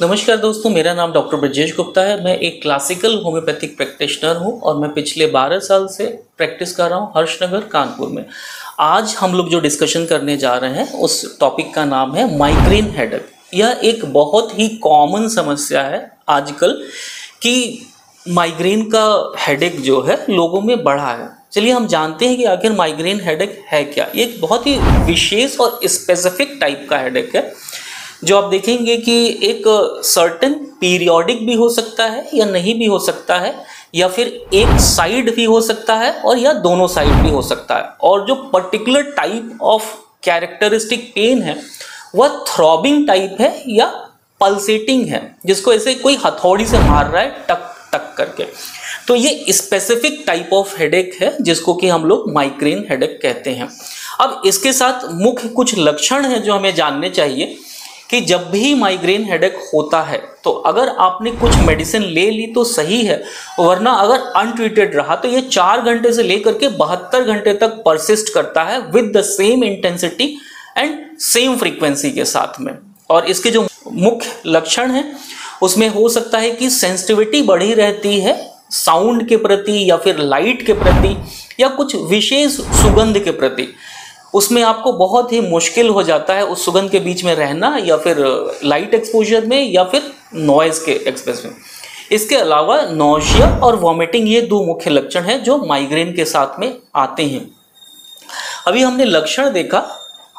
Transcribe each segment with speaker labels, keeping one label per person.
Speaker 1: नमस्कार दोस्तों, मेरा नाम डॉक्टर ब्रजेश गुप्ता है। मैं एक क्लासिकल होम्योपैथिक प्रैक्टिशनर हूं और मैं पिछले 12 साल से प्रैक्टिस कर रहा हूं हर्षनगर कानपुर में। आज हम लोग जो डिस्कशन करने जा रहे हैं उस टॉपिक का नाम है माइग्रेन हेडेक। यह एक बहुत ही कॉमन समस्या है आजकल कि माइग्रेन का हेडेक जो है लोगों में बढ़ा है। चलिए हम जानते हैं कि आखिर माइग्रेन हेडेक है क्या। ये एक बहुत ही विशेष और स्पेसिफिक टाइप का हेडेक है जो आप देखेंगे कि एक सर्टेन पीरियोडिक भी हो सकता है या नहीं भी हो सकता है, या फिर एक साइड भी हो सकता है और या दोनों साइड भी हो सकता है। और जो particular type of characteristic pain है वह थ्रॉबिंग टाइप है या पल्सेटिंग है, जिसको ऐसे कोई हथौड़ी से मार रहा है टक टक करके। तो ये स्पेसिफिक टाइप ऑफ हेडेक है जिसको कि हम लोग माइग्रेन हेडेक कहते हैं। अब इसके साथ मुख्य कुछ लक्षण हैं जो हमें जानने चाहिए कि जब भी माइग्रेन हेडेक होता है तो अगर आपने कुछ मेडिसिन ले ली तो सही है, वरना अगर अनट्रीटेड रहा तो ये 4 घंटे से लेकर के 72 घंटे तक परसिस्ट करता है with the same intensity and same frequency के साथ में। और इसके जो मुख्य लक्षण हैं उसमें हो सकता है कि सेंसिटिविटी बढ़ी रहती है साउंड के प्रति या फिर लाइट के प्रति या कुछ विशेष सुगंध के प्रति। उसमें आपको बहुत ही मुश्किल हो जाता है उस सुगंध के बीच में रहना, या फिर लाइट एक्सपोजर में या फिर नॉइज़ के एक्सपोजर में। इसके अलावा नौशिया और वॉमिटिंग, ये 2 मुख्य लक्षण हैं जो माइग्रेन के साथ में आते हैं। अभी हमने लक्षण देखा,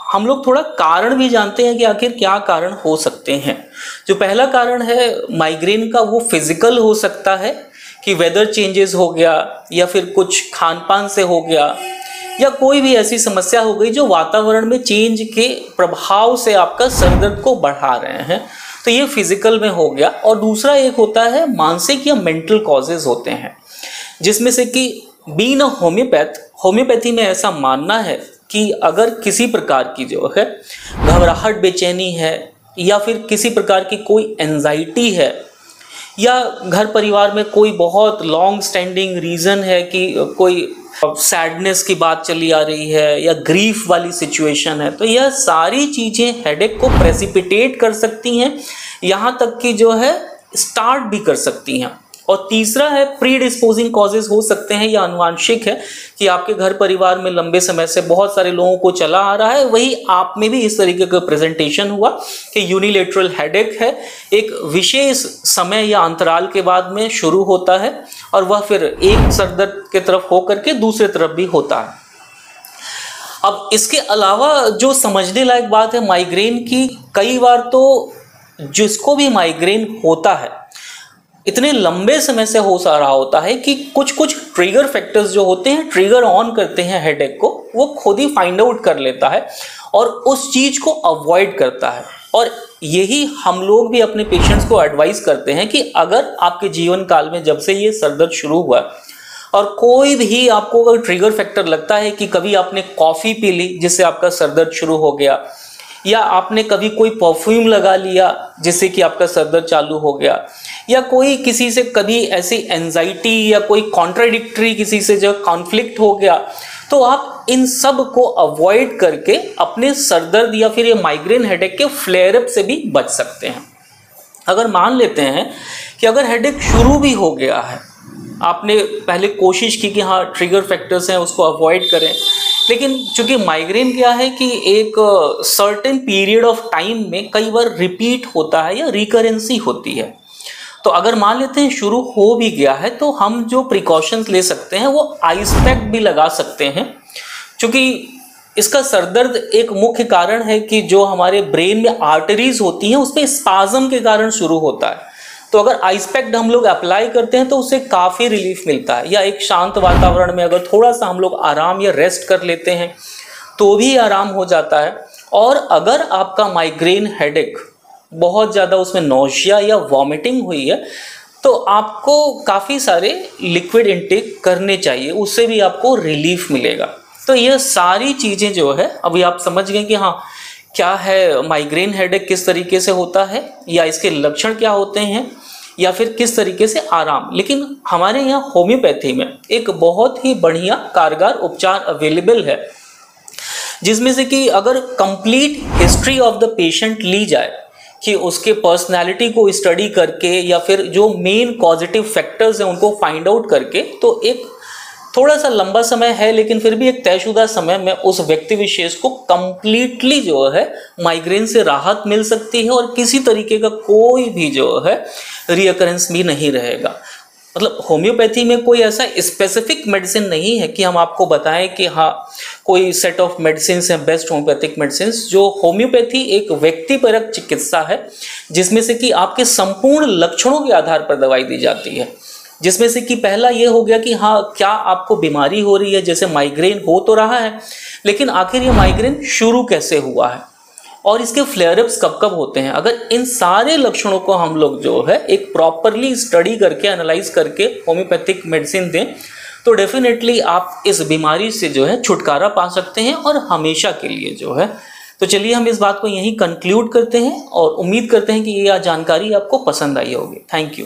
Speaker 1: हम लोग थोड़ा कारण भी जानते हैं कि आखिर क्या कारण हो सकते हैं। जो पहला कारण है माइग्रेन का वो फिजिकल हो सकता है कि वेदर चेंजेस हो गया या फिर कुछ खान पान से हो गया या कोई भी ऐसी समस्या हो गई जो वातावरण में चेंज के प्रभाव से आपका सर दर्द को बढ़ा रहे हैं, तो ये फिजिकल में हो गया। और दूसरा एक होता है मानसिक या मेंटल कॉजेज होते हैं, जिसमें से कि बीइंग अ होम्योपैथी में ऐसा मानना है कि अगर किसी प्रकार की जो है घबराहट, बेचैनी है या फिर किसी प्रकार की कोई एंजाइटी है या घर परिवार में कोई बहुत लॉन्ग स्टैंडिंग रीज़न है कि कोई सैडनेस की बात चली आ रही है या ग्रीफ वाली सिचुएशन है, तो यह सारी चीज़ें हेडेक को प्रेसिपिटेट कर सकती हैं, यहाँ तक कि जो है स्टार्ट भी कर सकती हैं। और तीसरा है प्री डिस्पोजिंग कॉजेज हो सकते हैं या अनुवांशिक है कि आपके घर परिवार में लंबे समय से बहुत सारे लोगों को चला आ रहा है, वही आप में भी इस तरीके का प्रेजेंटेशन हुआ कि यूनिलेटरल हेडेक है, एक विशेष समय या अंतराल के बाद में शुरू होता है और वह फिर एक सरदर्द की तरफ होकर के दूसरे तरफ भी होता है। अब इसके अलावा जो समझने लायक बात है माइग्रेन की, कई बार तो जिसको भी माइग्रेन होता है इतने लंबे समय से हो सा रहा होता है कि कुछ ट्रिगर फैक्टर्स जो होते हैं, ट्रिगर ऑन करते हैं हेडेक को, वो खुद ही फाइंड आउट कर लेता है और उस चीज को अवॉइड करता है। और यही हम लोग भी अपने पेशेंट्स को एडवाइस करते हैं कि अगर आपके जीवन काल में जब से ये सरदर्द शुरू हुआ और कोई भी आपको अगर ट्रिगर फैक्टर लगता है कि कभी आपने कॉफ़ी पी ली जिससे आपका सरदर्द शुरू हो गया, या आपने कभी कोई परफ्यूम लगा लिया जिससे कि आपका सरदर्द चालू हो गया, या कोई किसी से कभी ऐसी एंजाइटी या कोई कॉन्ट्राडिक्टरी किसी से जो कॉन्फ्लिक्ट हो गया, तो आप इन सब को अवॉइड करके अपने सरदर्द या फिर ये माइग्रेन हेडेक के फ्लेयर अप से भी बच सकते हैं। अगर मान लेते हैं कि अगर हेडेक शुरू भी हो गया है, आपने पहले कोशिश की कि हाँ ट्रिगर फैक्टर्स हैं उसको अवॉइड करें, लेकिन चूंकि माइग्रेन क्या है कि एक सर्टेन पीरियड ऑफ टाइम में कई बार रिपीट होता है या रिकरेंसी होती है, तो अगर मान लेते हैं शुरू हो भी गया है तो हम जो प्रिकॉशंस ले सकते हैं वो आइस पैक भी लगा सकते हैं। क्योंकि इसका सरदर्द एक मुख्य कारण है कि जो हमारे ब्रेन में आर्टरीज होती हैं उस पर स्पाज्म के कारण शुरू होता है, तो अगर आइस पैक हम लोग अप्लाई करते हैं तो उससे काफ़ी रिलीफ मिलता है। या एक शांत वातावरण में अगर थोड़ा सा हम लोग आराम या रेस्ट कर लेते हैं तो भी आराम हो जाता है। और अगर आपका माइग्रेन हेडेक बहुत ज़्यादा उसमें नौशिया या वॉमिटिंग हुई है तो आपको काफ़ी सारे लिक्विड इनटेक करने चाहिए, उससे भी आपको रिलीफ मिलेगा। तो ये सारी चीज़ें जो है अभी आप समझ गए कि हाँ क्या है माइग्रेन हेडेक, किस तरीके से होता है या इसके लक्षण क्या होते हैं या फिर किस तरीके से आराम। लेकिन हमारे यहाँ होम्योपैथी में एक बहुत ही बढ़िया कारगर उपचार अवेलेबल है, जिसमें से कि अगर complete history of the patient ली जाए कि उसके पर्सनैलिटी को स्टडी करके या फिर जो मेन पॉजिटिव फैक्टर्स हैं उनको फाइंड आउट करके, तो एक थोड़ा सा लंबा समय है लेकिन फिर भी एक तयशुदा समय में उस व्यक्ति विशेष को कंप्लीटली जो है माइग्रेन से राहत मिल सकती है और किसी तरीके का कोई भी जो है रीअकरेंस भी नहीं रहेगा। मतलब होम्योपैथी में कोई ऐसा स्पेसिफिक मेडिसिन नहीं है कि हम आपको बताएं कि हाँ कोई सेट ऑफ मेडिसिन हैं बेस्ट होम्योपैथिक मेडिसिन। जो होम्योपैथी एक व्यक्तिपरक चिकित्सा है जिसमें से कि आपके संपूर्ण लक्षणों के आधार पर दवाई दी जाती है, जिसमें से कि पहला ये हो गया कि हाँ क्या आपको बीमारी हो रही है, जैसे माइग्रेन हो तो रहा है लेकिन आखिर ये माइग्रेन शुरू कैसे हुआ है और इसके फ्लेयरअप्स कब कब होते हैं। अगर इन सारे लक्षणों को हम लोग जो है एक प्रॉपरली स्टडी करके एनालाइज करके होम्योपैथिक मेडिसिन दें तो डेफिनेटली आप इस बीमारी से जो है छुटकारा पा सकते हैं और हमेशा के लिए जो है। तो चलिए हम इस बात को यहीं कंक्लूड करते हैं और उम्मीद करते हैं कि ये जानकारी आपको पसंद आई होगी। Thank you.